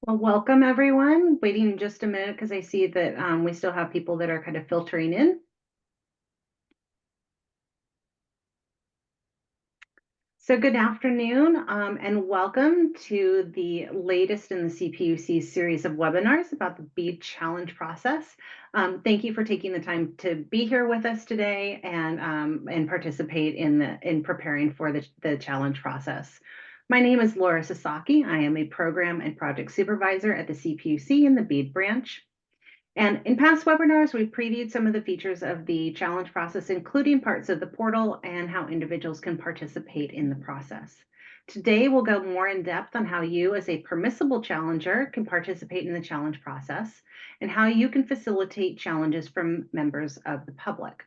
Well, welcome everyone. Waiting just a minute because I see that we still have people that are kind of filtering in. So good afternoon and welcome to the latest in the CPUC series of webinars about the BEAD challenge process. Thank you for taking the time to be here with us today and participate in preparing for the challenge process. My name is Laura Sasaki. I am a program and project supervisor at the CPUC in the BEAD branch. And in past webinars, we've previewed some of the features of the challenge process, including parts of the portal and how individuals can participate in the process. Today, we'll go more in depth on how you as a permissible challenger can participate in the challenge process and how you can facilitate challenges from members of the public.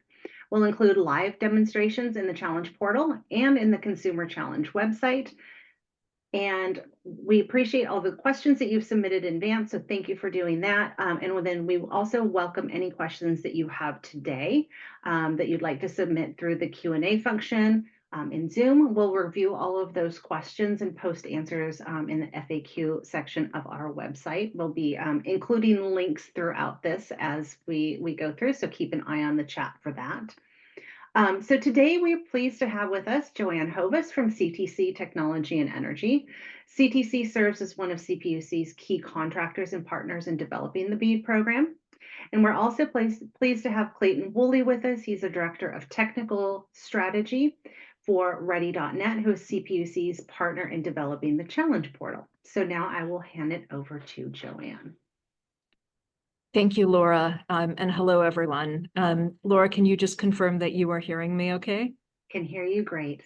We'll include live demonstrations in the challenge portal and in the consumer challenge website. And we appreciate all the questions that you've submitted in advance, so thank you for doing that. And then we also welcome any questions that you have today that you'd like to submit through the Q&A function in Zoom. We'll review all of those questions and post answers in the FAQ section of our website. We'll be including links throughout this as we go through, so keep an eye on the chat for that. So today we're pleased to have with us Joanne Hovis from CTC Technology and Energy. CTC serves as one of CPUC's key contractors and partners in developing the BEAD program. And we're also pleased to have Clayton Woolley with us. He's a director of technical strategy for Ready.net, who is CPUC's partner in developing the challenge portal. So now I will hand it over to Joanne. Thank you, Laura, and hello, everyone. Laura, can you just confirm that you are hearing me okay? Can hear you great.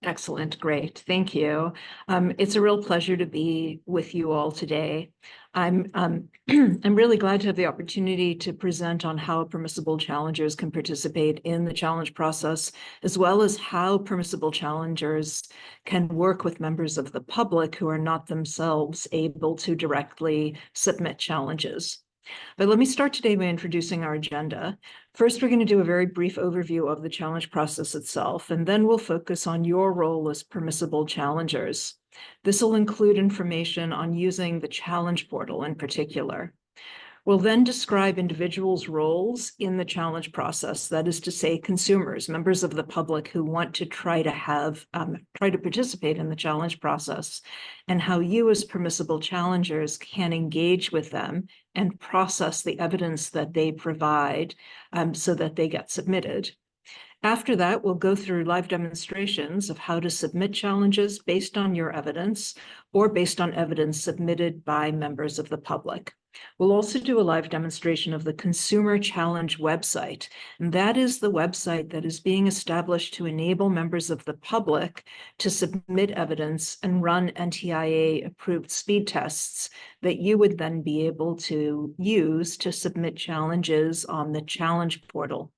Excellent, great, thank you. It's a real pleasure to be with you all today. I'm really glad to have the opportunity to present on how permissible challengers can participate in the challenge process, as well as how permissible challengers can work with members of the public who are not themselves able to directly submit challenges. But let me start today by introducing our agenda. First, we're going to do a very brief overview of the challenge process itself, and then we'll focus on your role as permissible challengers. This will include information on using the challenge portal in particular. We'll then describe individuals' roles in the challenge process, that is to say, consumers, members of the public who want to try to participate in the challenge process, and how you as permissible challengers can engage with them and process the evidence that they provide so that they get submitted. After that, we'll go through live demonstrations of how to submit challenges based on your evidence or based on evidence submitted by members of the public. We'll also do a live demonstration of the Consumer Challenge website, and that is the website that is being established to enable members of the public to submit evidence and run NTIA-approved speed tests that you would then be able to use to submit challenges on the challenge portal.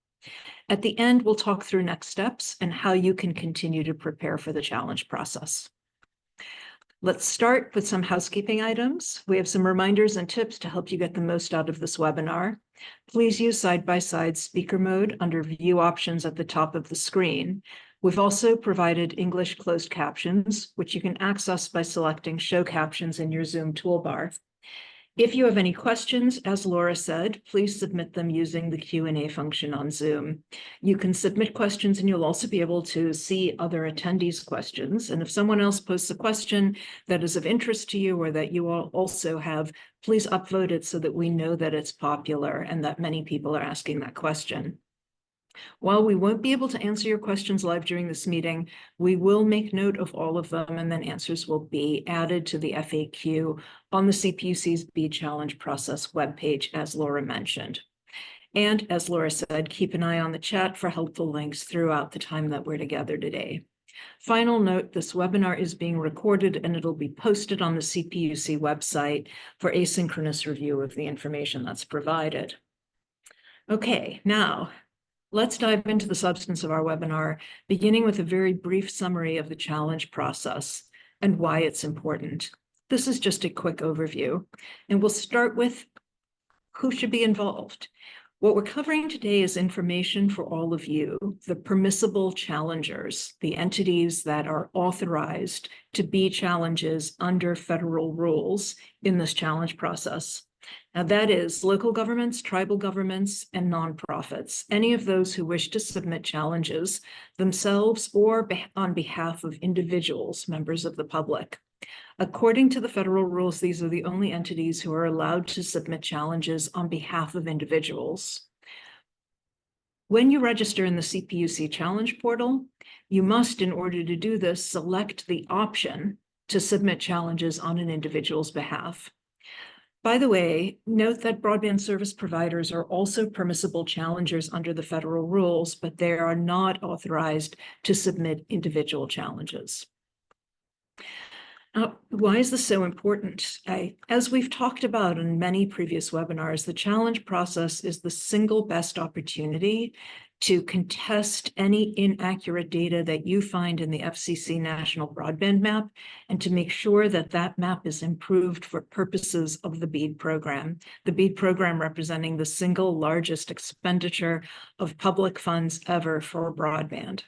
At the end, we'll talk through next steps and how you can continue to prepare for the challenge process. Let's start with some housekeeping items. We have some reminders and tips to help you get the most out of this webinar. Please use side-by-side speaker mode under view options at the top of the screen. We've also provided English closed captions, which you can access by selecting Show Captions in your Zoom toolbar. If you have any questions, as Laura said, please submit them using the Q&A function on Zoom. You can submit questions and you'll also be able to see other attendees' questions. And if someone else posts a question that is of interest to you or that you all also have, please upvote it so that we know that it's popular and that many people are asking that question. While we won't be able to answer your questions live during this meeting, we will make note of all of them, and then answers will be added to the FAQ on the CPUC's BEAD challenge process webpage, as Laura mentioned. And as Laura said, keep an eye on the chat for helpful links throughout the time that we're together today. Final note, this webinar is being recorded and it'll be posted on the CPUC website for asynchronous review of the information that's provided. Okay, now, let's dive into the substance of our webinar, beginning with a very brief summary of the challenge process and why it's important. This is just a quick overview, and we'll start with who should be involved. What we're covering today is information for all of you, the permissible challengers, the entities that are authorized to be challenges under federal rules in this challenge process. Now, that is local governments, tribal governments, and nonprofits, any of those who wish to submit challenges themselves or on behalf of individuals, members of the public. According to the federal rules, these are the only entities who are allowed to submit challenges on behalf of individuals. When you register in the CPUC challenge portal, you must, in order to do this, select the option to submit challenges on an individual's behalf. By the way, note that broadband service providers are also permissible challengers under the federal rules, but they are not authorized to submit individual challenges. Why is this so important? As we've talked about in many previous webinars, the challenge process is the single best opportunity to contest any inaccurate data that you find in the FCC National Broadband Map and to make sure that that map is improved for purposes of the BEAD program. The BEAD program representing the single largest expenditure of public funds ever for broadband.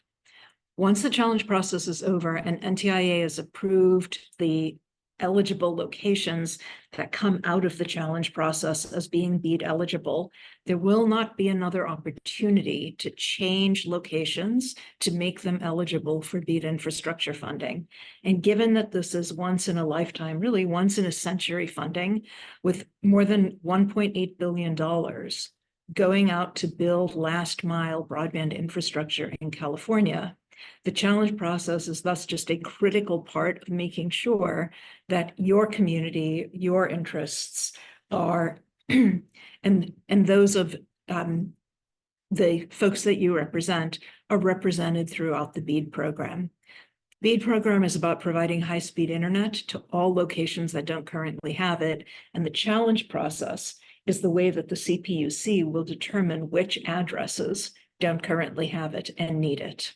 Once the challenge process is over and NTIA has approved the eligible locations that come out of the challenge process as being BEAD eligible, there will not be another opportunity to change locations to make them eligible for BEAD infrastructure funding. And given that this is once in a lifetime, really once in a century funding, with more than $1.8 billion going out to build last mile broadband infrastructure in California, the challenge process is thus just a critical part of making sure that your community, your interests are, and those of the folks that you represent are represented throughout the BEAD program. BEAD program is about providing high-speed internet to all locations that don't currently have it, and the challenge process is the way that the CPUC will determine which addresses don't currently have it and need it.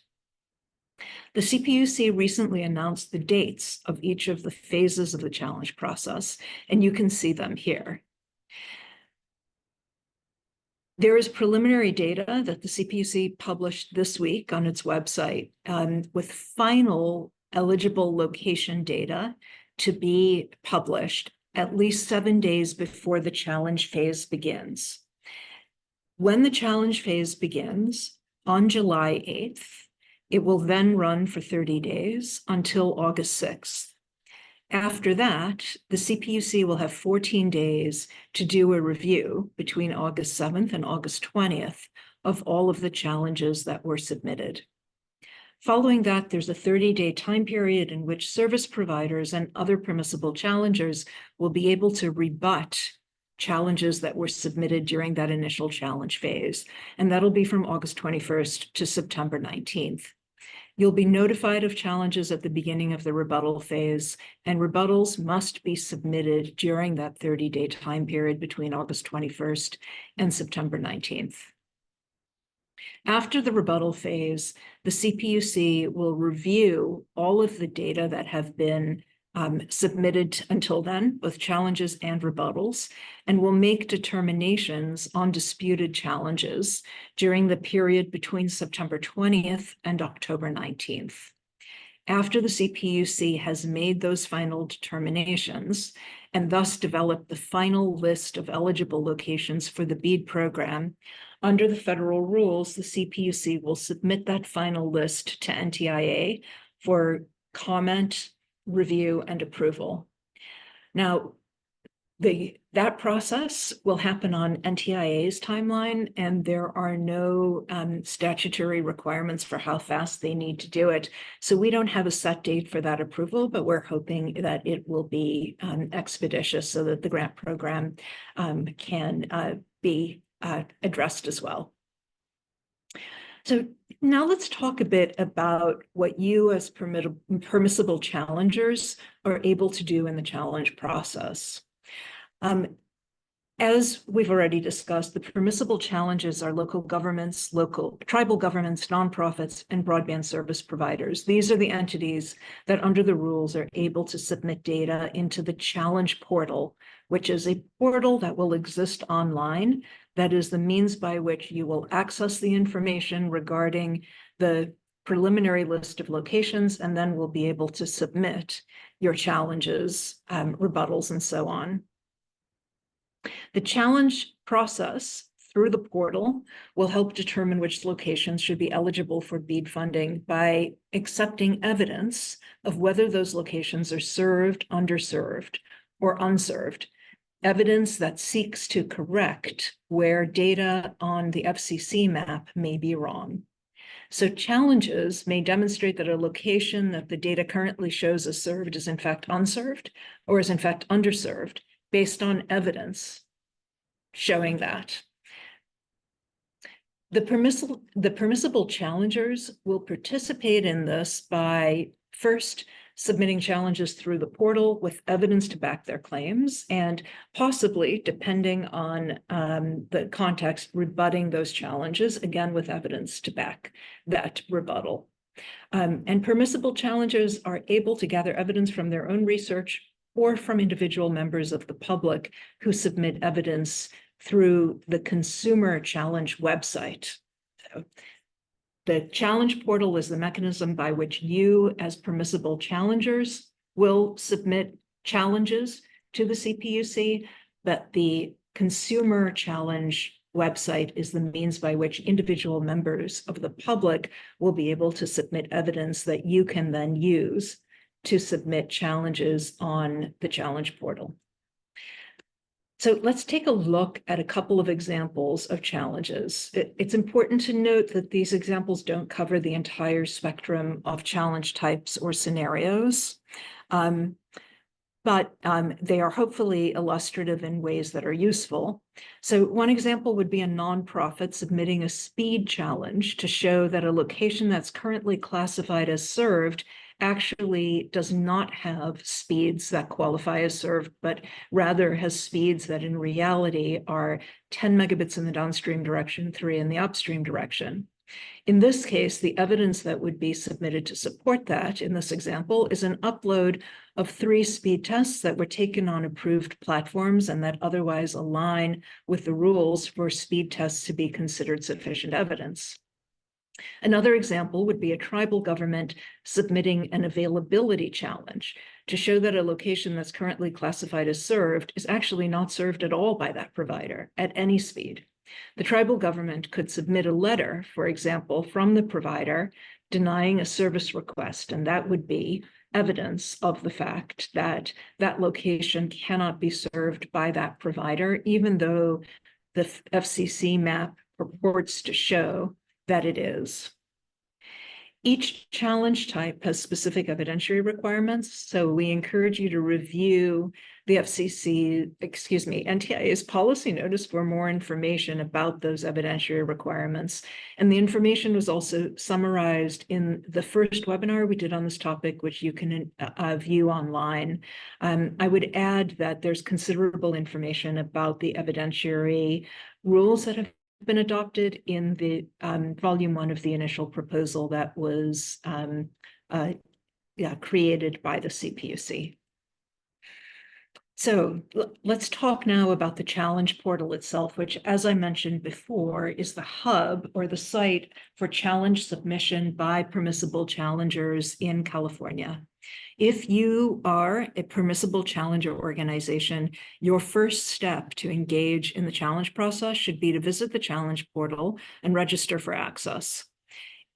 The CPUC recently announced the dates of each of the phases of the challenge process, and you can see them here. There is preliminary data that the CPUC published this week on its website with final eligible location data to be published at least 7 days before the challenge phase begins. When the challenge phase begins on July 8th, it will then run for 30 days until August 6th. After that, the CPUC will have 14 days to do a review between August 7th and August 20th of all of the challenges that were submitted. Following that, there's a 30-day time period in which service providers and other permissible challengers will be able to rebut challenges that were submitted during that initial challenge phase. And that'll be from August 21st to September 19th. You'll be notified of challenges at the beginning of the rebuttal phase, and rebuttals must be submitted during that 30-day time period between August 21st and September 19th. After the rebuttal phase, the CPUC will review all of the data that have been submitted until then, both challenges and rebuttals, and will make determinations on disputed challenges during the period between September 20th and October 19th. After the CPUC has made those final determinations and thus developed the final list of eligible locations for the BEAD program, under the federal rules, the CPUC will submit that final list to NTIA for comment, review, and approval. Now, that process will happen on NTIA's timeline, and there are no statutory requirements for how fast they need to do it. So we don't have a set date for that approval, but we're hoping that it will be expeditious so that the grant program can be addressed as well. So now let's talk a bit about what you as permissible challengers are able to do in the challenge process. As we've already discussed, the permissible challenges are local governments, tribal governments, nonprofits, and broadband service providers. These are the entities that under the rules are able to submit data into the challenge portal, which is a portal that will exist online. That is the means by which you will access the information regarding the preliminary list of locations, and then will be able to submit your challenges, rebuttals, and so on. The challenge process through the portal will help determine which locations should be eligible for BEAD funding by accepting evidence of whether those locations are served, underserved, or unserved. Evidence that seeks to correct where data on the FCC map may be wrong. So challenges may demonstrate that a location that the data currently shows as served is in fact unserved or is in fact underserved based on evidence showing that. The permissible challengers will participate in this by first submitting challenges through the portal with evidence to back their claims, and possibly, depending on the context, rebutting those challenges, again with evidence to back that rebuttal. And permissible challengers are able to gather evidence from their own research or from individual members of the public who submit evidence through the Consumer Challenge website. So the challenge portal is the mechanism by which you, as permissible challengers, will submit challenges to the CPUC, but the Consumer Challenge website is the means by which individual members of the public will be able to submit evidence that you can then use to submit challenges on the challenge portal. So let's take a look at a couple of examples of challenges. It's important to note that these examples don't cover the entire spectrum of challenge types or scenarios, but they are hopefully illustrative in ways that are useful. So one example would be a nonprofit submitting a speed challenge to show that a location that's currently classified as served actually does not have speeds that qualify as served, but rather has speeds that in reality are 10 megabits in the downstream direction, 3 in the upstream direction. In this case, the evidence that would be submitted to support that in this example is an upload of 3 speed tests that were taken on approved platforms and that otherwise align with the rules for speed tests to be considered sufficient evidence. Another example would be a tribal government submitting an availability challenge to show that a location that's currently classified as served is actually not served at all by that provider at any speed. The tribal government could submit a letter, for example, from the provider denying a service request, and that would be evidence of the fact that that location cannot be served by that provider, even though the FCC map purports to show that it is. Each challenge type has specific evidentiary requirements, so we encourage you to review the NTIA's policy notice for more information about those evidentiary requirements. And the information was also summarized in the first webinar we did on this topic, which you can view online. I would add that there's considerable information about the evidentiary rules that have been adopted in the volume 1 of the initial proposal that was created by the CPUC. So let's talk now about the challenge portal itself, which, as I mentioned before, is the hub or the site for challenge submission by permissible challengers in California. If you are a permissible challenger organization, your first step to engage in the challenge process should be to visit the challenge portal and register for access.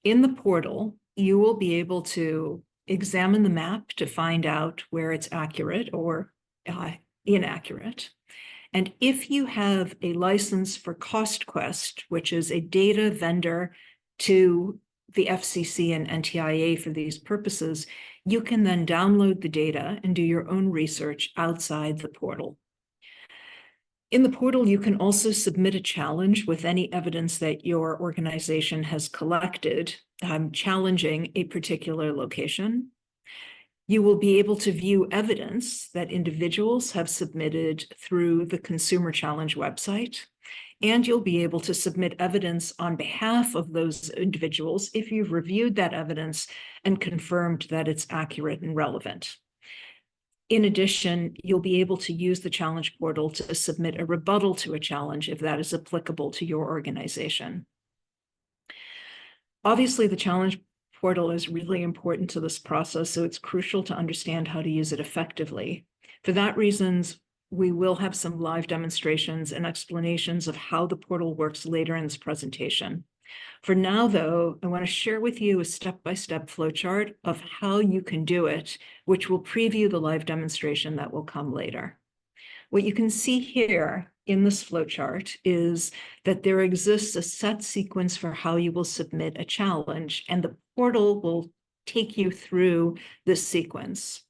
In the portal, you will be able to examine the map to find out where it's accurate or inaccurate. And if you have a license for CostQuest, which is a data vendor to the FCC and NTIA for these purposes, you can then download the data and do your own research outside the portal. In the portal, you can also submit a challenge with any evidence that your organization has collected, challenging a particular location. You will be able to view evidence that individuals have submitted through the Consumer Challenge website, and you'll be able to submit evidence on behalf of those individuals if you've reviewed that evidence and confirmed that it's accurate and relevant. In addition, you'll be able to use the challenge portal to submit a rebuttal to a challenge if that is applicable to your organization. Obviously, the challenge portal is really important to this process, so it's crucial to understand how to use it effectively. For that reasons, we will have some live demonstrations and explanations of how the portal works later in this presentation. For now, though, I want to share with you a step-by-step flowchart of how you can do it, which will preview the live demonstration that will come later. What you can see here in this flowchart is that there exists a set sequence for how you will submit a challenge, and the portal will take you through this sequence.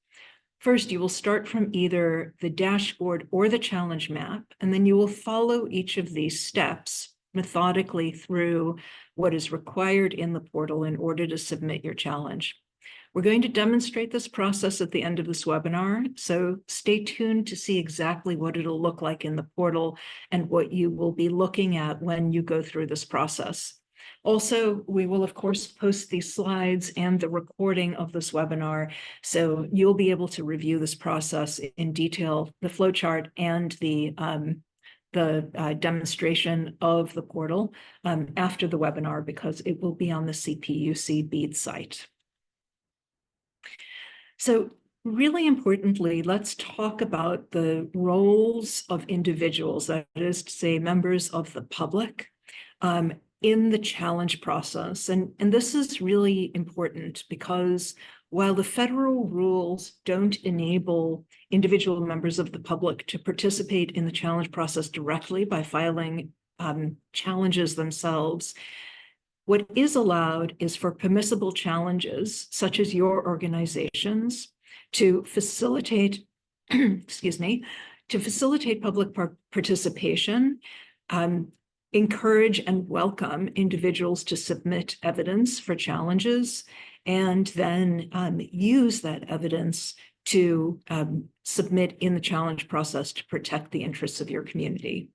First, you will start from either the dashboard or the challenge map, and then you will follow each of these steps methodically through what is required in the portal in order to submit your challenge. We're going to demonstrate this process at the end of this webinar, so stay tuned to see exactly what it'll look like in the portal and what you will be looking at when you go through this process. Also, we will, of course, post these slides and the recording of this webinar, so you'll be able to review this process in detail, the flowchart and the demonstration of the portal after the webinar, because it will be on the CPUC BEAD site. So really importantly, let's talk about the roles of individuals, that is to say, members of the public, in the challenge process. And this is really important because while the federal rules don't enable individual members of the public to participate in the challenge process directly by filing challenges themselves, what is allowed is for permissible challenges, such as your organizations, to facilitate, excuse me, to facilitate public participation, encourage and welcome individuals to submit evidence for challenges, and then use that evidence to submit in the challenge process to protect the interests of your community.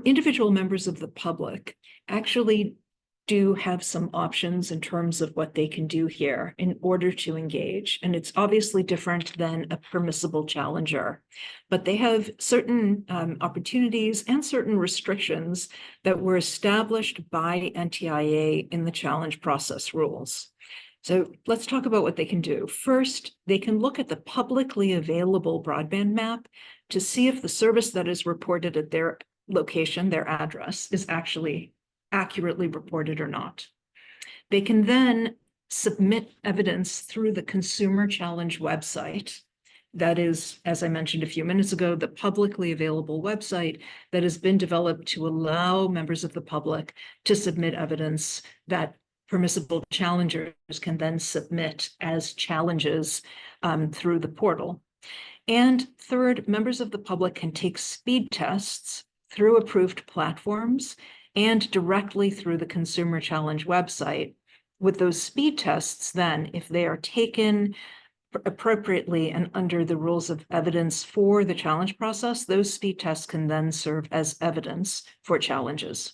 Individual members of the public actually do have some options in terms of what they can do here in order to engage. And it's obviously different than a permissible challenger, but they have certain opportunities and certain restrictions that were established by NTIA in the challenge process rules. So let's talk about what they can do. First, they can look at the publicly available broadband map to see if the service that is reported at their location, their address, is actually accurately reported or not. They can then submit evidence through the Consumer Challenge website. That is, as I mentioned a few minutes ago, the publicly available website that has been developed to allow members of the public to submit evidence that permissible challengers can then submit as challenges through the portal. And third, members of the public can take speed tests through approved platforms and directly through the Consumer Challenge website. With those speed tests, then, if they are taken appropriately and under the rules of evidence for the challenge process, those speed tests can then serve as evidence for challenges.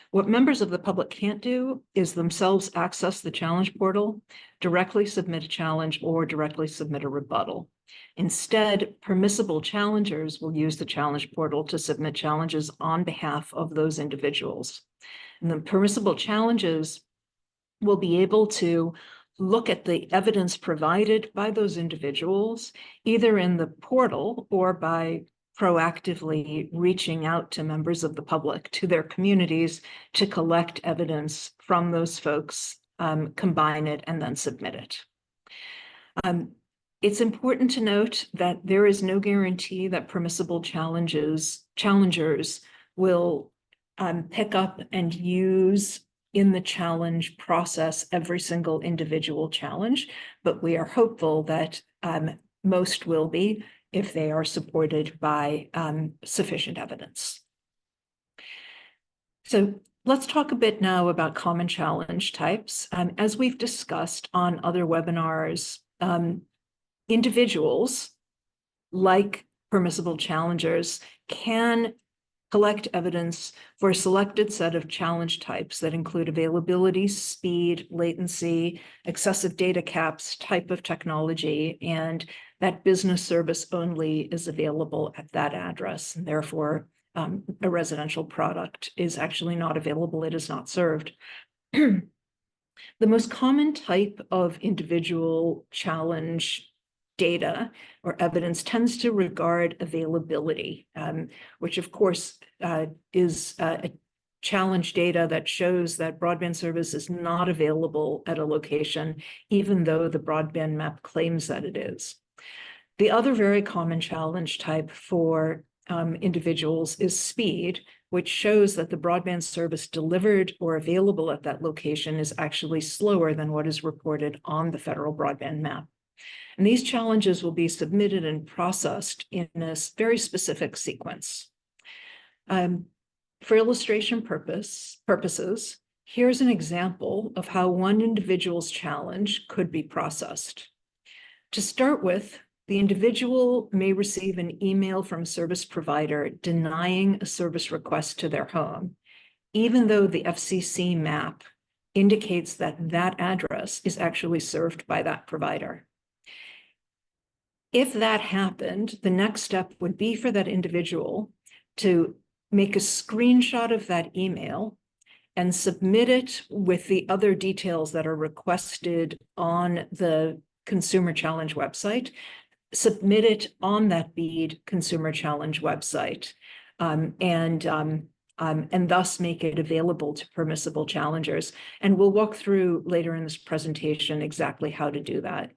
What members of the public can't do is themselves access the challenge portal, directly submit a challenge, or directly submit a rebuttal. Instead, permissible challengers will use the challenge portal to submit challenges on behalf of those individuals. And the permissible challenges will be able to look at the evidence provided by those individuals, either in the portal or by proactively reaching out to members of the public, to their communities, to collect evidence from those folks, combine it, and then submit it. It's important to note that there is no guarantee that permissible challengers will pick up and use in the challenge process every single individual challenge, but we are hopeful that most will be if they are supported by sufficient evidence. So let's talk a bit now about common challenge types. As we've discussed on other webinars, individuals, like permissible challengers, can collect evidence for a selected set of challenge types that include availability, speed, latency, excessive data caps, type of technology, and that business service only is available at that address. And therefore, a residential product is actually not available. It is not served. The most common type of individual challenge data or evidence tends to regard availability, which of course is a challenge data that shows that broadband service is not available at a location, even though the broadband map claims that it is. The other very common challenge type for individuals is speed, which shows that the broadband service delivered or available at that location is actually slower than what is reported on the federal broadband map. And these challenges will be submitted and processed in a very specific sequence. For illustration purposes, here's an example of how one individual's challenge could be processed. To start with, the individual may receive an email from a service provider denying a service request to their home, even though the FCC map indicates that that address is actually served by that provider. If that happened, the next step would be for that individual to make a screenshot of that email and submit it with the other details that are requested on the Consumer Challenge website, submit it on that BEAD Consumer Challenge website, and thus make it available to permissible challengers. And we'll walk through later in this presentation exactly how to do that.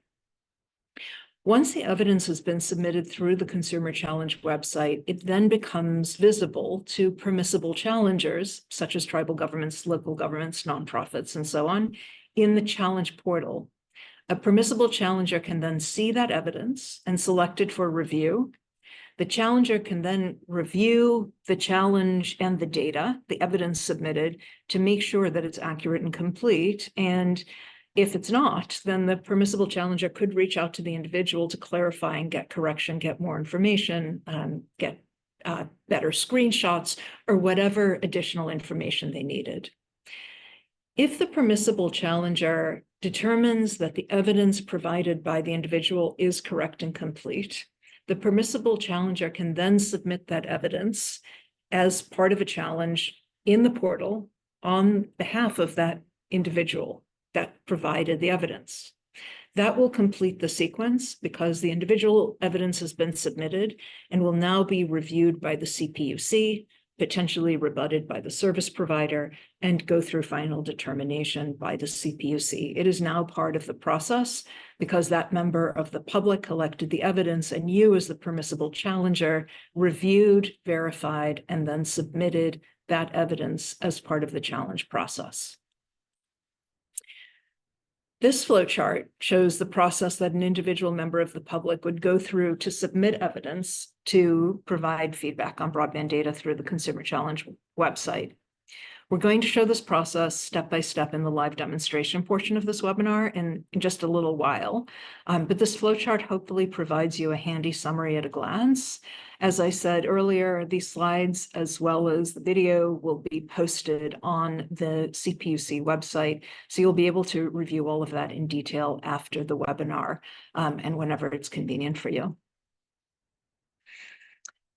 Once the evidence has been submitted through the Consumer Challenge website, it then becomes visible to permissible challengers, such as tribal governments, local governments, nonprofits, and so on, in the challenge portal. A permissible challenger can then see that evidence and select it for review. The challenger can then review the challenge and the data, the evidence submitted, to make sure that it's accurate and complete. And if it's not, then the permissible challenger could reach out to the individual to clarify and get correction, get more information, get better screenshots, or whatever additional information they needed. If the permissible challenger determines that the evidence provided by the individual is correct and complete, the permissible challenger can then submit that evidence as part of a challenge in the portal on behalf of that individual that provided the evidence. That will complete the sequence because the individual evidence has been submitted and will now be reviewed by the CPUC, potentially rebutted by the service provider, and go through final determination by the CPUC. It is now part of the process because that member of the public collected the evidence, and you, as the permissible challenger, reviewed, verified, and then submitted that evidence as part of the challenge process. This flowchart shows the process that an individual member of the public would go through to submit evidence to provide feedback on broadband data through the Consumer Challenge website. We're going to show this process step by step in the live demonstration portion of this webinar in just a little while. But this flowchart hopefully provides you a handy summary at a glance. As I said earlier, these slides, as well as the video, will be posted on the CPUC website. So you'll be able to review all of that in detail after the webinar and whenever it's convenient for you.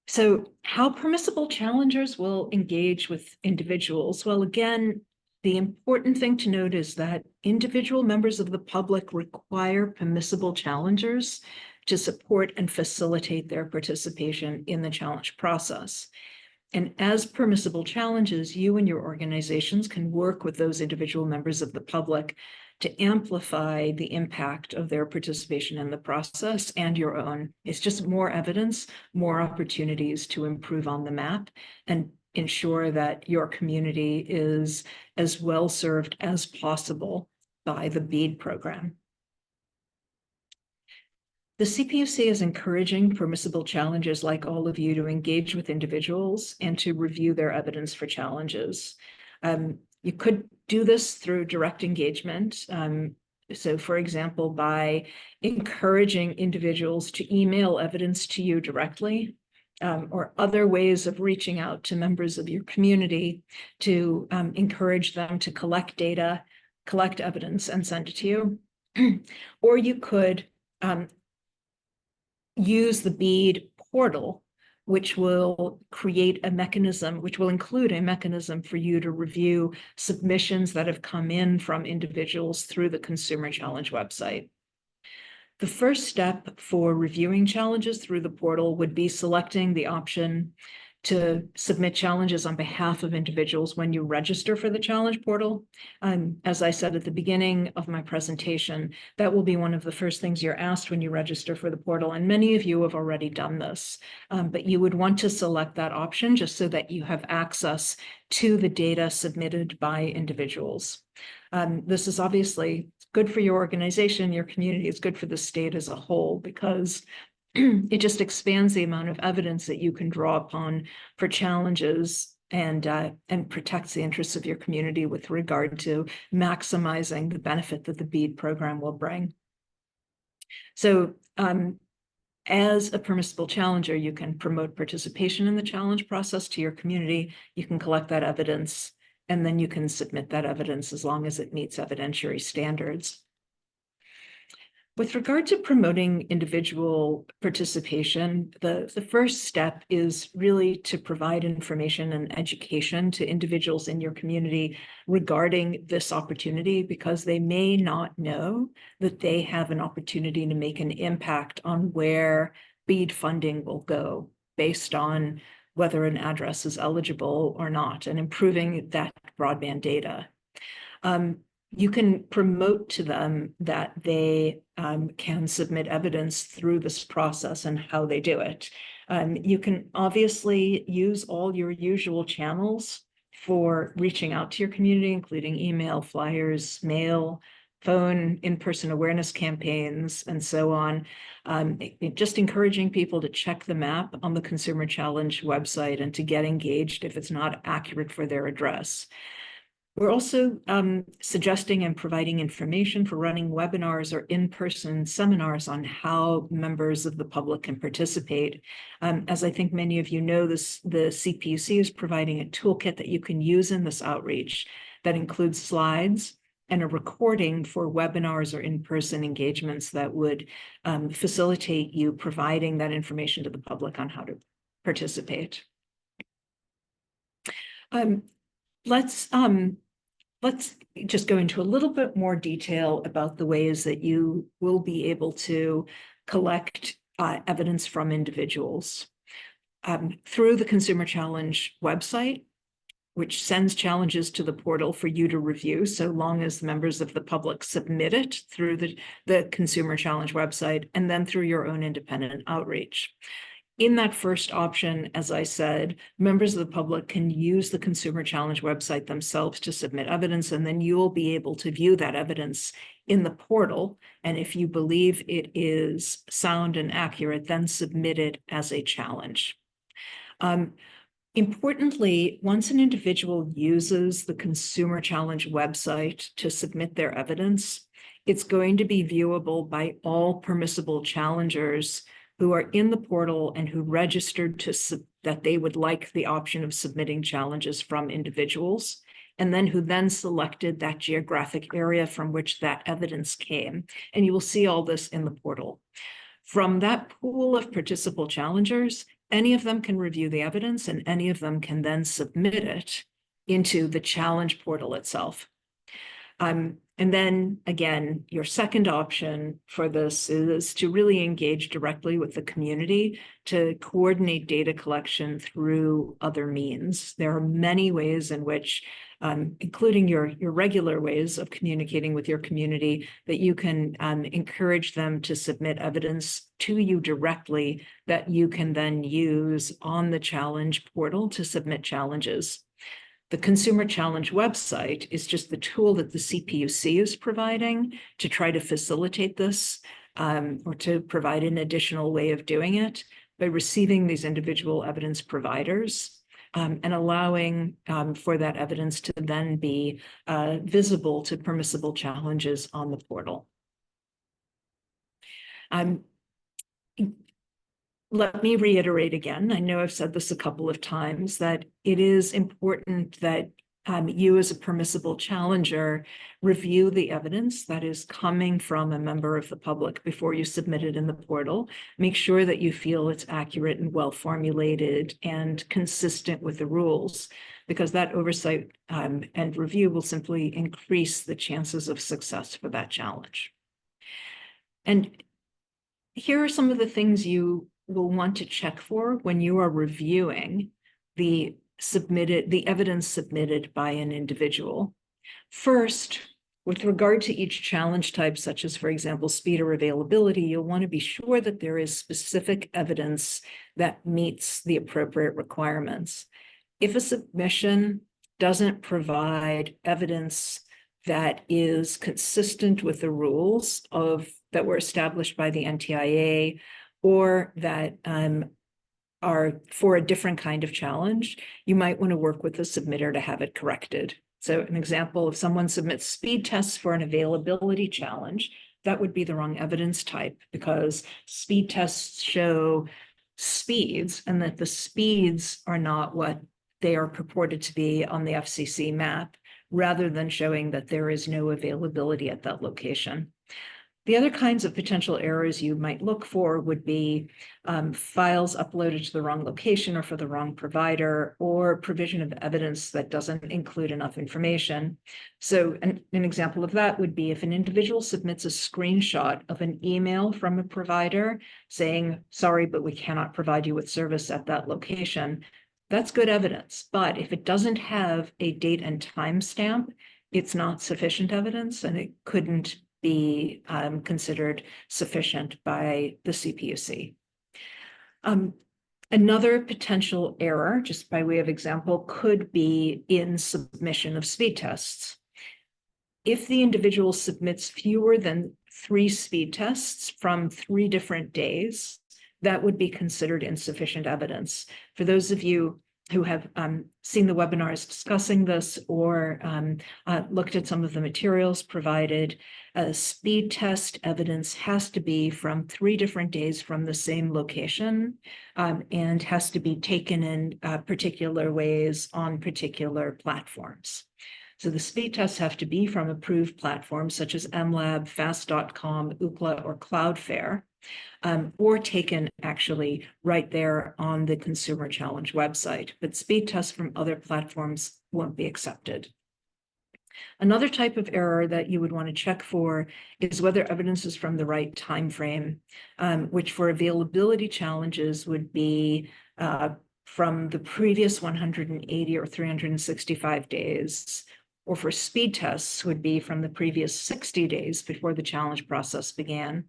So how permissible challengers will engage with individuals? Well, again, the important thing to note is that individual members of the public require permissible challengers to support and facilitate their participation in the challenge process. And as permissible challenges, you and your organizations can work with those individual members of the public to amplify the impact of their participation in the process and your own. It's just more evidence, more opportunities to improve on the map and ensure that your community is as well served as possible by the BEAD program. The CPUC is encouraging permissible challengers like all of you to engage with individuals and to review their evidence for challenges. You could do this through direct engagement. So, for example, by encouraging individuals to email evidence to you directly, or other ways of reaching out to members of your community to encourage them to collect data, collect evidence, and send it to you. Or you could use the BEAD portal, which will create a mechanism, which will include a mechanism for you to review submissions that have come in from individuals through the Consumer Challenge website. The first step for reviewing challenges through the portal would be selecting the option to submit challenges on behalf of individuals when you register for the challenge portal. As I said at the beginning of my presentation, that will be one of the first things you're asked when you register for the portal, and many of you have already done this, but you would want to select that option just so that you have access to the data submitted by individuals. This is obviously good for your organization, your community. It's good for the state as a whole, because it just expands the amount of evidence that you can draw upon for challenges, and protects the interests of your community with regard to maximizing the benefit that the BEAD program will bring. So as a permissible challenger, you can promote participation in the challenge process to your community. You can collect that evidence, and then you can submit that evidence as long as it meets evidentiary standards. With regard to promoting individual participation, the first step is really to provide information and education to individuals in your community regarding this opportunity, because they may not know that they have an opportunity to make an impact on where BEAD funding will go based on whether an address is eligible or not, and improving that broadband data. You can promote to them that they can submit evidence through this process and how they do it. You can obviously use all your usual channels for reaching out to your community, including email, flyers, mail, phone, in-person awareness campaigns, and so on. Just encouraging people to check the map on the Consumer Challenge website and to get engaged if it's not accurate for their address. We're also suggesting and providing information for running webinars or in-person seminars on how members of the public can participate. As I think many of you know, the CPUC is providing a toolkit that you can use in this outreach that includes slides and a recording for webinars or in-person engagements that would facilitate you providing that information to the public on how to participate. Let's just go into a little bit more detail about the ways that you will be able to collect evidence from individuals. Through the Consumer Challenge website, which sends challenges to the portal for you to review, so long as members of the public submit it through the Consumer Challenge website, and then through your own independent outreach. In that first option, as I said, members of the public can use the Consumer Challenge website themselves to submit evidence, and then you will be able to view that evidence in the portal. And if you believe it is sound and accurate, then submit it as a challenge. Importantly, once an individual uses the Consumer Challenge website to submit their evidence, it's going to be viewable by all permissible challengers who are in the portal and who registered that they would like the option of submitting challenges from individuals, and then who then selected that geographic area from which that evidence came. And you will see all this in the portal. From that pool of participant challengers, any of them can review the evidence, and any of them can then submit it into the challenge portal itself. And then again, your second option for this is to really engage directly with the community to coordinate data collection through other means. There are many ways in which, including your regular ways of communicating with your community, that you can encourage them to submit evidence to you directly that you can then use on the challenge portal to submit challenges. The Consumer Challenge website is just the tool that the CPUC is providing to try to facilitate this, or to provide an additional way of doing it by receiving these individual evidence providers and allowing for that evidence to then be visible to permissible challenges on the portal. Let me reiterate again, I know I've said this a couple of times, that it is important that you as a permissible challenger review the evidence that is coming from a member of the public before you submit it in the portal. Make sure that you feel it's accurate and well formulated and consistent with the rules, because that oversight and review will simply increase the chances of success for that challenge. And here are some of the things you will want to check for when you are reviewing the evidence submitted by an individual. First, with regard to each challenge type, such as, for example, speed or availability, you'll want to be sure that there is specific evidence that meets the appropriate requirements. If a submission doesn't provide evidence that is consistent with the rules that were established by the NTIA, or that are for a different kind of challenge, you might want to work with the submitter to have it corrected. So an example, if someone submits speed tests for an availability challenge, that would be the wrong evidence type, because speed tests show speeds, and that the speeds are not what they are purported to be on the FCC map, rather than showing that there is no availability at that location. The other kinds of potential errors you might look for would be files uploaded to the wrong location or for the wrong provider, or provision of evidence that doesn't include enough information. So an example of that would be if an individual submits a screenshot of an email from a provider saying, sorry, but we cannot provide you with service at that location. That's good evidence, but if it doesn't have a date and time stamp, it's not sufficient evidence, and it couldn't be considered sufficient by the CPUC. Another potential error, just by way of example, could be in submission of speed tests. If the individual submits fewer than 3 speed tests from 3 different days, that would be considered insufficient evidence. For those of you who have seen the webinars discussing this, or looked at some of the materials provided, speed test evidence has to be from 3 different days from the same location, and has to be taken in particular ways on particular platforms. So the speed tests have to be from approved platforms such as MLab, Fast.com, Ookla, or Cloudflare, or taken actually right there on the Consumer Challenge website. But speed tests from other platforms won't be accepted. Another type of error that you would want to check for is whether evidence is from the right time frame, which for availability challenges would be from the previous 180 or 365 days, or for speed tests would be from the previous 60 days before the challenge process began.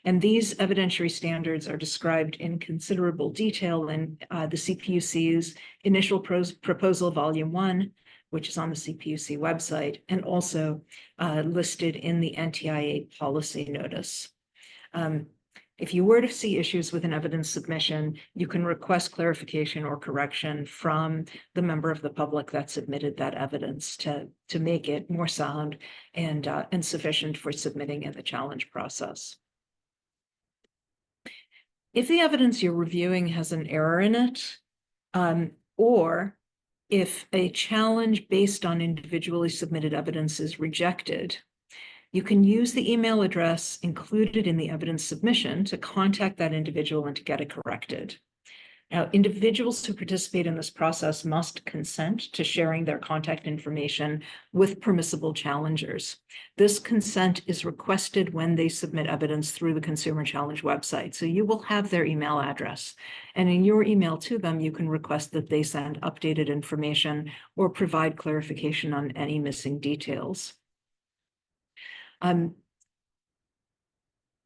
And these evidentiary standards are described in considerable detail in the CPUC's initial proposal, Volume 1, which is on the CPUC website, and also listed in the NTIA policy notice. If you were to see issues with an evidence submission, you can request clarification or correction from the member of the public that submitted that evidence to make it more sound and sufficient for submitting in the challenge process. If the evidence you're reviewing has an error in it, or if a challenge based on individually submitted evidence is rejected, you can use the email address included in the evidence submission to contact that individual and to get it corrected. Now, individuals who participate in this process must consent to sharing their contact information with permissible challengers. This consent is requested when they submit evidence through the Consumer Challenge website. So you will have their email address. And in your email to them, you can request that they send updated information or provide clarification on any missing details.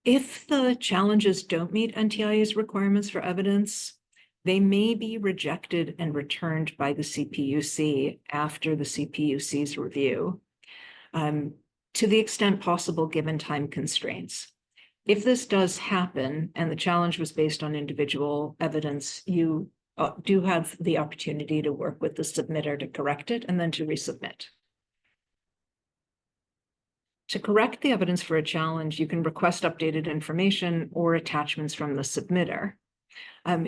If the challenges don't meet NTIA's requirements for evidence, they may be rejected and returned by the CPUC after the CPUC's review, to the extent possible given time constraints. If this does happen and the challenge was based on individual evidence, you do have the opportunity to work with the submitter to correct it and then to resubmit. To correct the evidence for a challenge, you can request updated information or attachments from the submitter.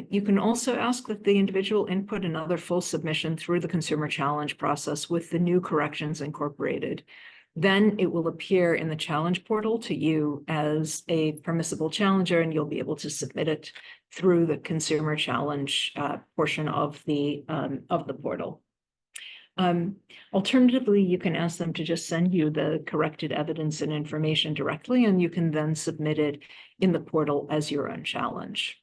You can also ask that the individual input another full submission through the consumer challenge process with the new corrections incorporated. Then it will appear in the challenge portal to you as a permissible challenger, and you'll be able to submit it through the consumer challenge portion of the portal. Alternatively, you can ask them to just send you the corrected evidence and information directly, and you can then submit it in the portal as your own challenge,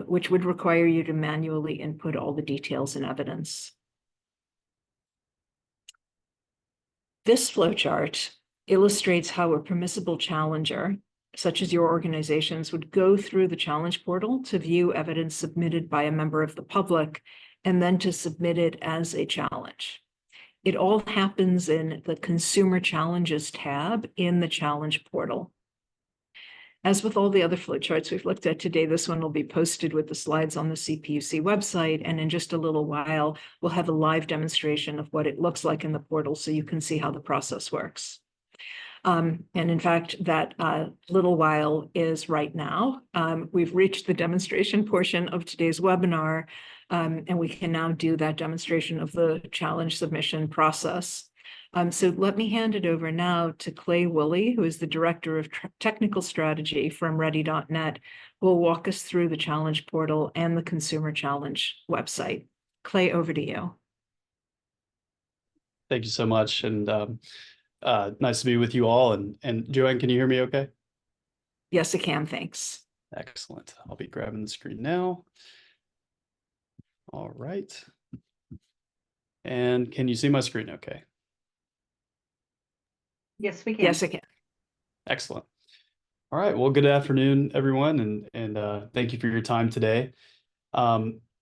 which would require you to manually input all the details and evidence. This flowchart illustrates how a permissible challenger, such as your organizations, would go through the challenge portal to view evidence submitted by a member of the public and then to submit it as a challenge. It all happens in the Consumer Challenges tab in the challenge portal. As with all the other flowcharts we've looked at today, this one will be posted with the slides on the CPUC website, and in just a little while, we'll have a live demonstration of what it looks like in the portal so you can see how the process works. And in fact, that little while is right now. We've reached the demonstration portion of today's webinar, and we can now do that demonstration of the challenge submission process. So let me hand it over now to Clay Woolley, who is the Director of Technical Strategy from Ready.net, who will walk us through the challenge portal and the Consumer Challenge website. Clay, over to you. Thank you so much, and nice to be with you all. And Joanne, can you hear me okay? Yes, I can, thanks. Excellent. I'll be grabbing the screen now. All right. And can you see my screen okay? Yes, we can. Yes, I can. Excellent. All right. Well, good afternoon, everyone, and thank you for your time today.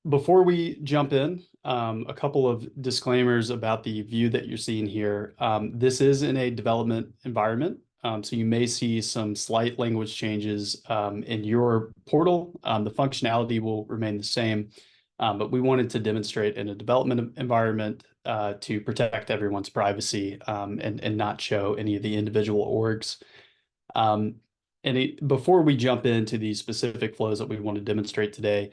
Before we jump in, a couple of disclaimers about the view that you're seeing here. This is in a development environment, so you may see some slight language changes in your portal. The functionality will remain the same, but we wanted to demonstrate in a development environment to protect everyone's privacy and not show any of the individual orgs. Before we jump into the specific flows that we want to demonstrate today,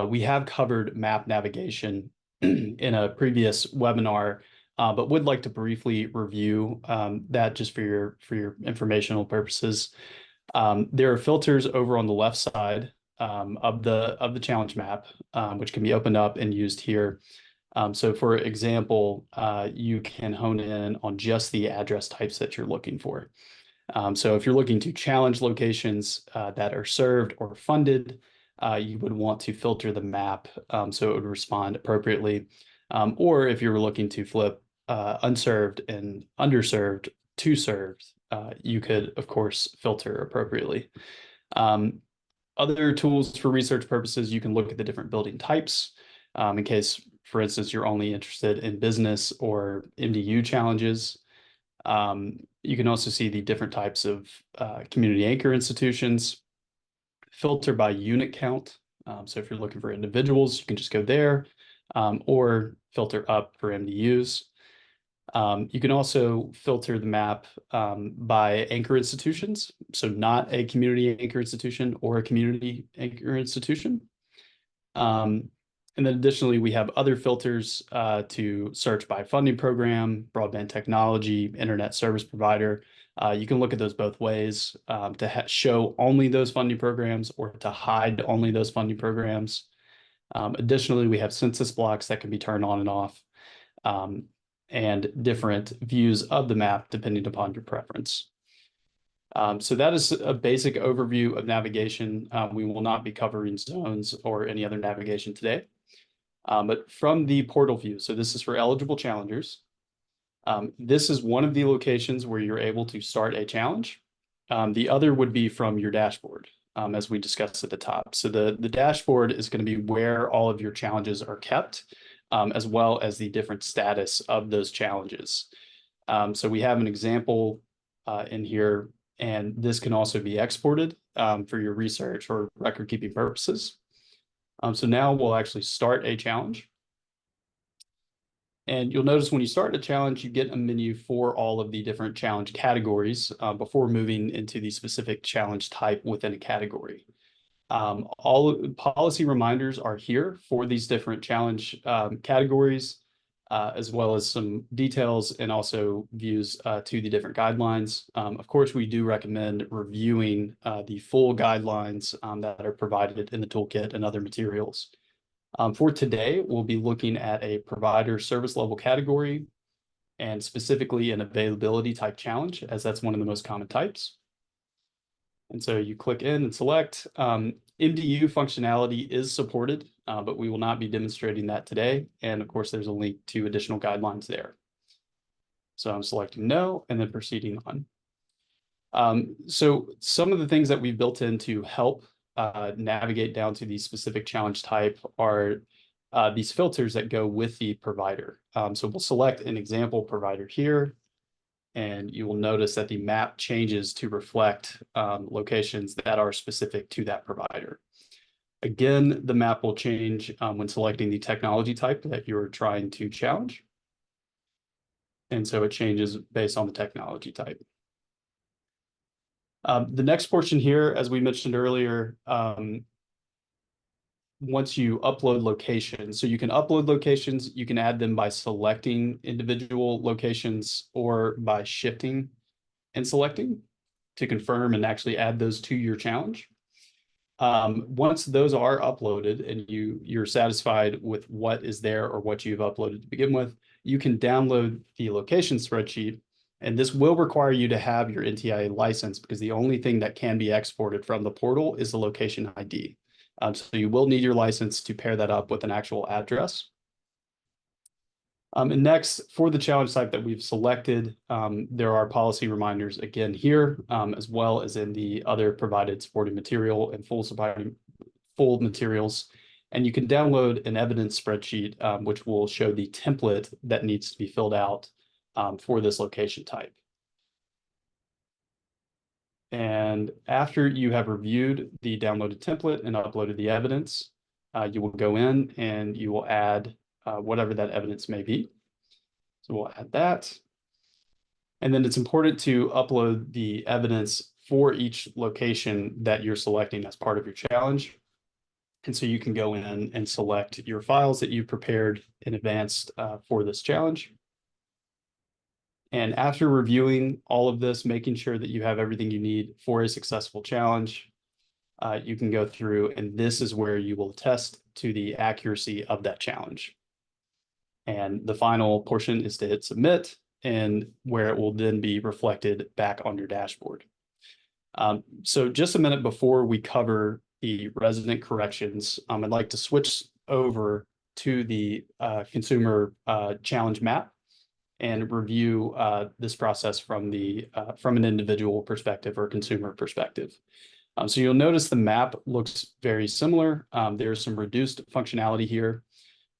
we have covered map navigation in a previous webinar, but would like to briefly review that just for your informational purposes. There are filters over on the left side of the challenge map, which can be opened up and used here. So for example, you can hone in on just the address types that you're looking for. So if you're looking to challenge locations that are served or funded, you would want to filter the map so it would respond appropriately. Or if you were looking to flip unserved and underserved to served, you could, of course, filter appropriately. Other tools for research purposes, you can look at the different building types in case, for instance, you're only interested in business or MDU challenges. You can also see the different types of community anchor institutions, filter by unit count. So if you're looking for individuals, you can just go there, or filter up for MDUs. You can also filter the map by anchor institutions, so not a community anchor institution or a community anchor institution. And then additionally, we have other filters to search by funding program, broadband technology, internet service provider. You can look at those both ways to show only those funding programs or to hide only those funding programs. Additionally, we have census blocks that can be turned on and off, and different views of the map depending upon your preference. So that is a basic overview of navigation. We will not be covering zones or any other navigation today. But from the portal view, so this is for eligible challengers. This is one of the locations where you're able to start a challenge. The other would be from your dashboard, as we discussed at the top. So the dashboard is going to be where all of your challenges are kept, as well as the different status of those challenges. So we have an example in here, and this can also be exported for your research or record keeping purposes. So now we'll actually start a challenge. And you'll notice when you start a challenge, you get a menu for all of the different challenge categories before moving into the specific challenge type within a category. All policy reminders are here for these different challenge categories, as well as some details and also views to the different guidelines. Of course, we do recommend reviewing the full guidelines that are provided in the toolkit and other materials. For today, we'll be looking at a provider service level category and specifically an availability type challenge, as that's one of the most common types. And so you click in and select. MDU functionality is supported, but we will not be demonstrating that today. And of course, there's a link to additional guidelines there. So I'm selecting no and then proceeding on. So some of the things that we've built in to help navigate down to the specific challenge type are these filters that go with the provider. So we'll select an example provider here, and you will notice that the map changes to reflect locations that are specific to that provider. Again, the map will change when selecting the technology type that you're trying to challenge. And so it changes based on the technology type. The next portion here, as we mentioned earlier, once you upload locations, so you can upload locations, you can add them by selecting individual locations or by shifting and selecting to confirm and actually add those to your challenge. Once those are uploaded and you're satisfied with what is there or what you've uploaded to begin with, you can download the location spreadsheet. And this will require you to have your NTIA license because the only thing that can be exported from the portal is the location ID. So you will need your license to pair that up with an actual address. And next, for the challenge type that we've selected, there are policy reminders again here, as well as in the other provided supporting material and full materials. And you can download an evidence spreadsheet, which will show the template that needs to be filled out for this location type. And after you have reviewed the downloaded template and uploaded the evidence, you will go in and you will add whatever that evidence may be. So we'll add that. And then it's important to upload the evidence for each location that you're selecting as part of your challenge. And so you can go in and select your files that you've prepared in advance for this challenge. And after reviewing all of this, making sure that you have everything you need for a successful challenge, you can go through, and this is where you will test to the accuracy of that challenge. And the final portion is to hit submit, and where it will then be reflected back on your dashboard. So just a minute before we cover the resident corrections, I'd like to switch over to the consumer challenge map and review this process from an individual perspective or consumer perspective. So you'll notice the map looks very similar. There's some reduced functionality here,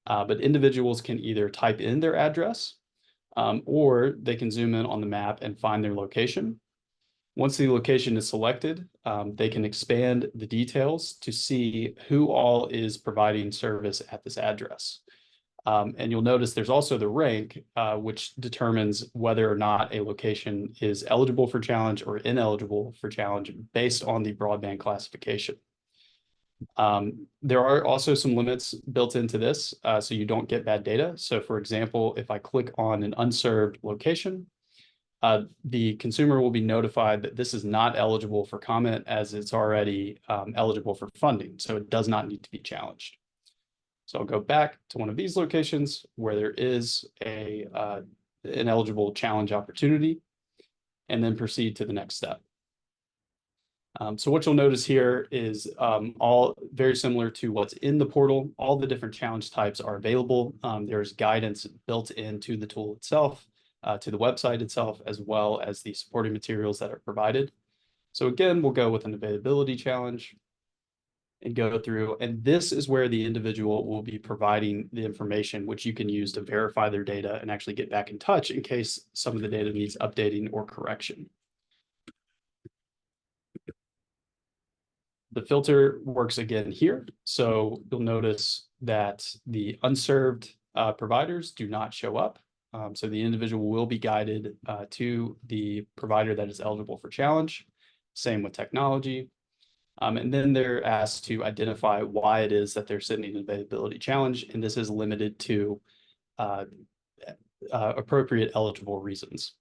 but individuals can either type in their address or they can zoom in on the map and find their location. Once the location is selected, they can expand the details to see who all is providing service at this address. And you'll notice there's also the rank, which determines whether or not a location is eligible for challenge or ineligible for challenge based on the broadband classification. There are also some limits built into this, so you don't get bad data. So for example, if I click on an unserved location, the consumer will be notified that this is not eligible for comment as it's already eligible for funding. So it does not need to be challenged. So I'll go back to one of these locations where there is an eligible challenge opportunity and then proceed to the next step. So what you'll notice here is all very similar to what's in the portal. All the different challenge types are available. There's guidance built into the tool itself, to the website itself, as well as the supporting materials that are provided. So again, we'll go with an availability challenge and go through, and this is where the individual will be providing the information which you can use to verify their data and actually get back in touch in case some of the data needs updating or correction. The filter works again here. So you'll notice that the unserved providers do not show up. So the individual will be guided to the provider that is eligible for challenge. Same with technology. And then they're asked to identify why it is that they're sending an availability challenge. And this is limited to appropriate eligible reasons.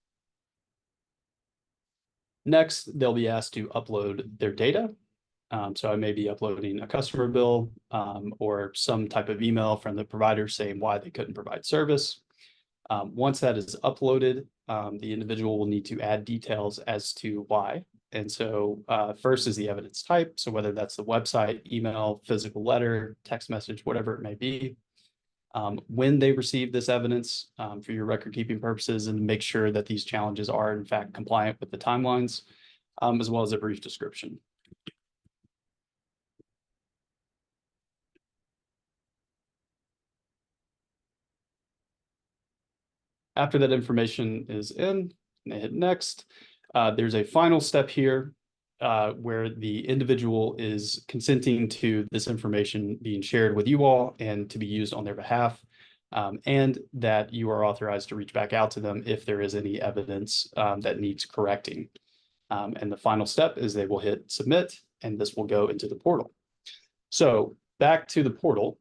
Next, they'll be asked to upload their data. So I may be uploading a customer bill or some type of email from the provider saying why they couldn't provide service. Once that is uploaded, the individual will need to add details as to why. And so first is the evidence type. So whether that's the website, email, physical letter, text message, whatever it may be. When they receive this evidence for your record keeping purposes, and make sure that these challenges are in fact compliant with the timelines, as well as a brief description. After that information is in, and they hit next, there's a final step here where the individual is consenting to this information being shared with you all and to be used on their behalf, and that you are authorized to reach back out to them if there is any evidence that needs correcting. And the final step is they will hit submit, and this will go into the portal. So back to the portal.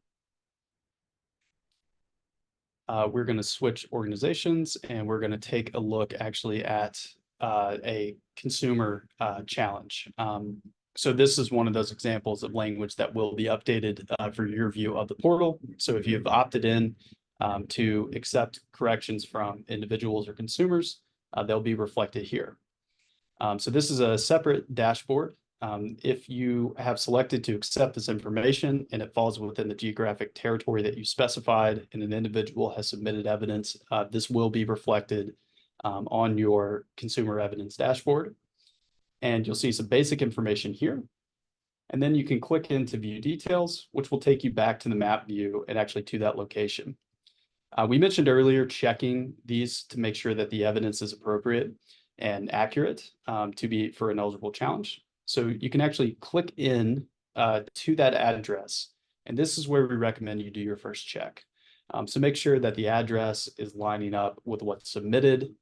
We're going to switch organizations, and we're going to take a look actually at a consumer challenge. So this is one of those examples of language that will be updated for your view of the portal. So if you've opted in to accept corrections from individuals or consumers, they'll be reflected here. So this is a separate dashboard. If you have selected to accept this information and it falls within the geographic territory that you specified and an individual has submitted evidence, this will be reflected on your consumer evidence dashboard. And you'll see some basic information here. And then you can click into view details, which will take you back to the map view and actually to that location. We mentioned earlier checking these to make sure that the evidence is appropriate and accurate to be for an eligible challenge. So you can actually click in to that address. And this is where we recommend you do your first check. So make sure that the address is lining up with what's submitted.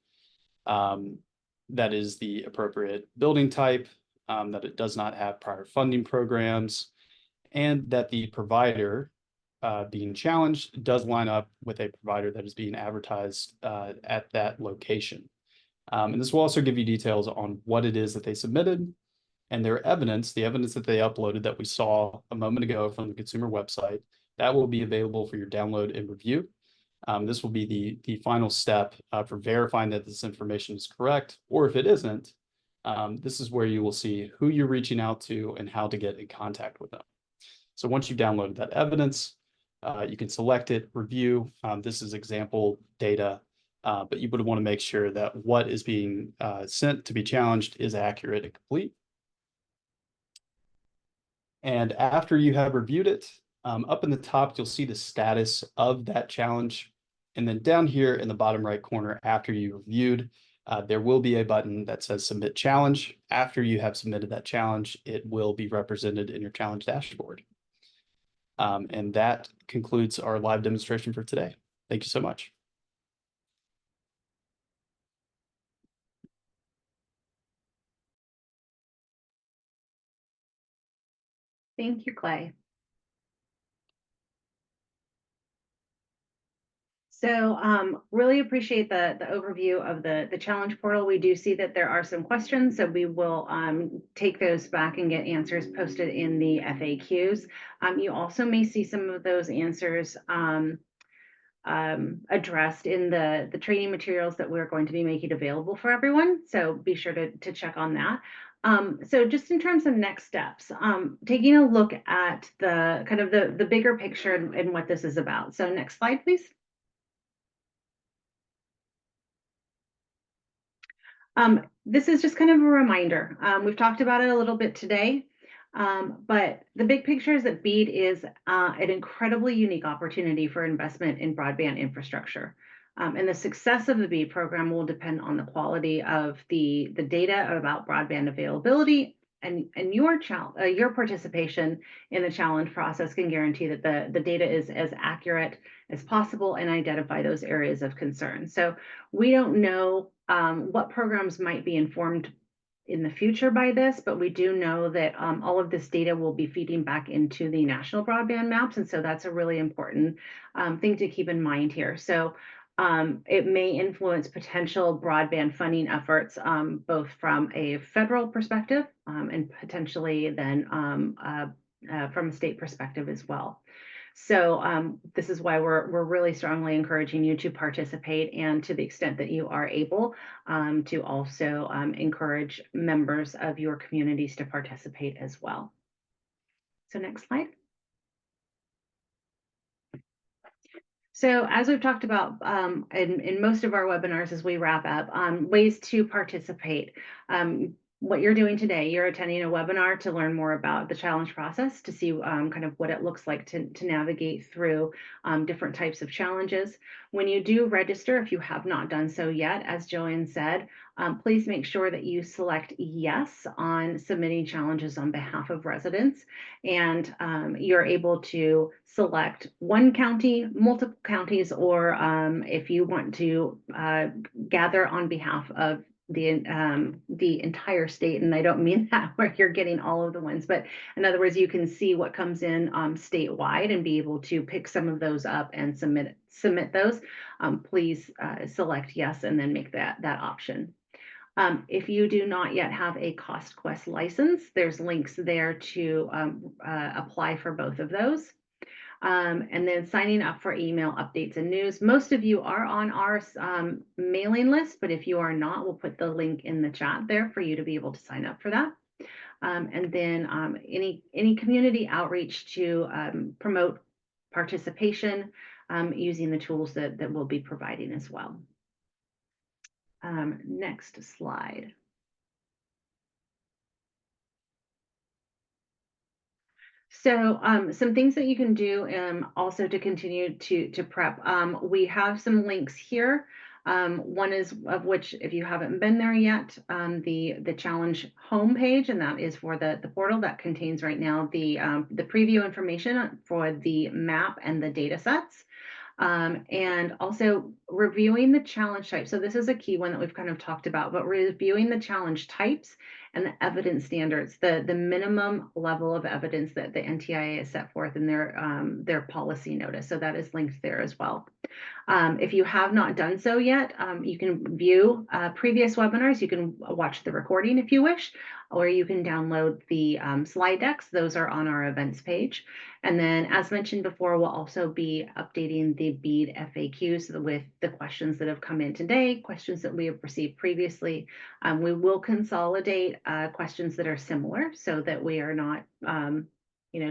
That is the appropriate building type, that it does not have prior funding programs, and that the provider being challenged does line up with a provider that is being advertised at that location. And this will also give you details on what it is that they submitted and their evidence, the evidence that they uploaded that we saw a moment ago from the consumer website. That will be available for your download and review. This will be the final step for verifying that this information is correct, or if it isn't, this is where you will see who you're reaching out to and how to get in contact with them. So once you've downloaded that evidence, you can select it, review. This is example data, but you would want to make sure that what is being sent to be challenged is accurate and complete. And after you have reviewed it, up in the top, you'll see the status of that challenge. And then down here in the bottom right corner, after you reviewed, there will be a button that says Submit Challenge. After you have submitted that challenge, it will be represented in your challenge dashboard. And that concludes our live demonstration for today. Thank you so much. Thank you, Clay. So really appreciate the overview of the challenge portal. We do see that there are some questions, so we will take those back and get answers posted in the FAQs. You also may see some of those answers addressed in the training materials that we're going to be making available for everyone. So be sure to check on that. So just in terms of next steps, taking a look at the kind of the bigger picture and what this is about. So next slide, please. This is just kind of a reminder. We've talked about it a little bit today, but the big picture is that BEAD is an incredibly unique opportunity for investment in broadband infrastructure. And the success of the BEAD program will depend on the quality of the data about broadband availability your participation in the challenge process can guarantee that the data is as accurate as possible and identify those areas of concern. So we don't know what programs might be informed in the future by this, but we do know that all of this data will be feeding back into the national broadband maps. And so that's a really important thing to keep in mind here. So it may influence potential broadband funding efforts, both from a federal perspective and potentially then from a state perspective as well. So this is why we're really strongly encouraging you to participate, and to the extent that you are able to also encourage members of your communities to participate as well. So next slide. So as we've talked about in most of our webinars as we wrap up, ways to participate. What you're doing today, you're attending a webinar to learn more about the challenge process, to see kind of what it looks like to navigate through different types of challenges. When you do register, if you have not done so yet, as Joanne said, please make sure that you select yes on submitting challenges on behalf of residents. And you're able to select one county, multiple counties, or if you want to gather on behalf of the entire state. And I don't mean that where you're getting all of the ones, but in other words, you can see what comes in statewide and be able to pick some of those up and submit those. Please select yes and then make that option. If you do not yet have a CostQuest license, there's links there to apply for both of those. And then signing up for email updates and news. Most of you are on our mailing list, but if you are not, we'll put the link in the chat there for you to be able to sign up for that. And then any community outreach to promote participation using the tools that we'll be providing as well. Next slide. So some things that you can do also to continue to prep. We have some links here. One is of which, if you haven't been there yet, the challenge homepage, and that is for the portal that contains right now the preview information for the map and the data sets. And also reviewing the challenge type. So this is a key one that we've kind of talked about, but reviewing the challenge types and the evidence standards, the minimum level of evidence that the NTIA has set forth in their policy notice. So that is linked there as well. If you have not done so yet, you can view previous webinars. You can watch the recording if you wish, or you can download the slide decks. Those are on our events page. And then, as mentioned before, we'll also be updating the BEAD FAQs with the questions that have come in today, questions that we have received previously. We will consolidate questions that are similar so that we are not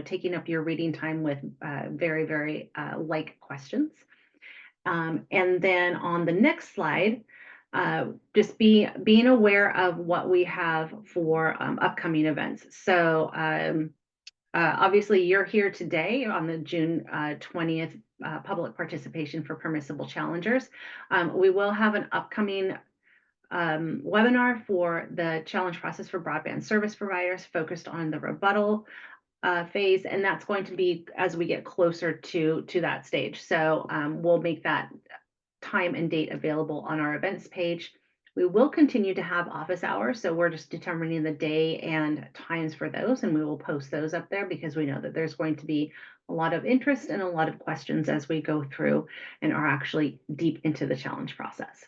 taking up your reading time with very, very like questions. And then on the next slide, just being aware of what we have for upcoming events. So obviously you're here today on the June 20th public participation for permissible challengers. We will have an upcoming webinar for the challenge process for broadband service providers focused on the rebuttal phase, and that's going to be as we get closer to that stage. So we'll make that time and date available on our events page. We will continue to have office hours, so we're just determining the day and times for those, and we will post those up there because we know that there's going to be a lot of interest and a lot of questions as we go through and are actually deep into the challenge process.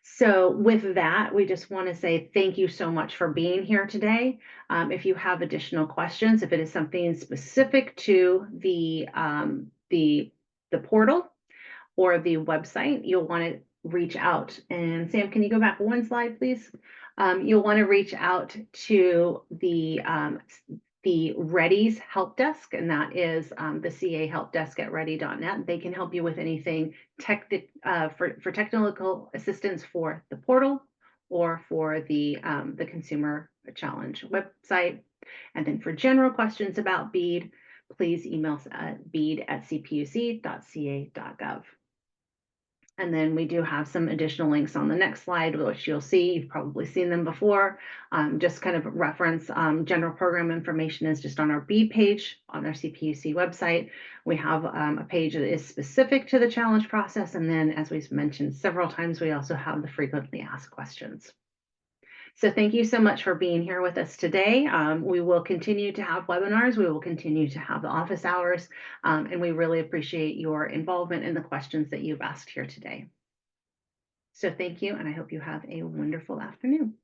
So with that, we just want to say thank you so much for being here today. If you have additional questions, if it is something specific to the portal or the website, you'll want to reach out. And Sam, can you go back one slide, please? You'll want to reach out to the Ready's help desk, and that is the CA help desk at ready.net. They can help you with anything for technical assistance for the portal or for the consumer challenge website. And then for general questions about BEAD, please email us at bead@cpuc.ca.gov. And then we do have some additional links on the next slide, which you'll see. You've probably seen them before. Just kind of reference general program information is just on our BEAD page on our CPUC website. We have a page that is specific to the challenge process. And then, as we've mentioned several times, we also have the frequently asked questions. So thank you so much for being here with us today. We will continue to have webinars. We will continue to have the office hours, and we really appreciate your involvement in the questions that you've asked here today. So thank you, and I hope you have a wonderful afternoon.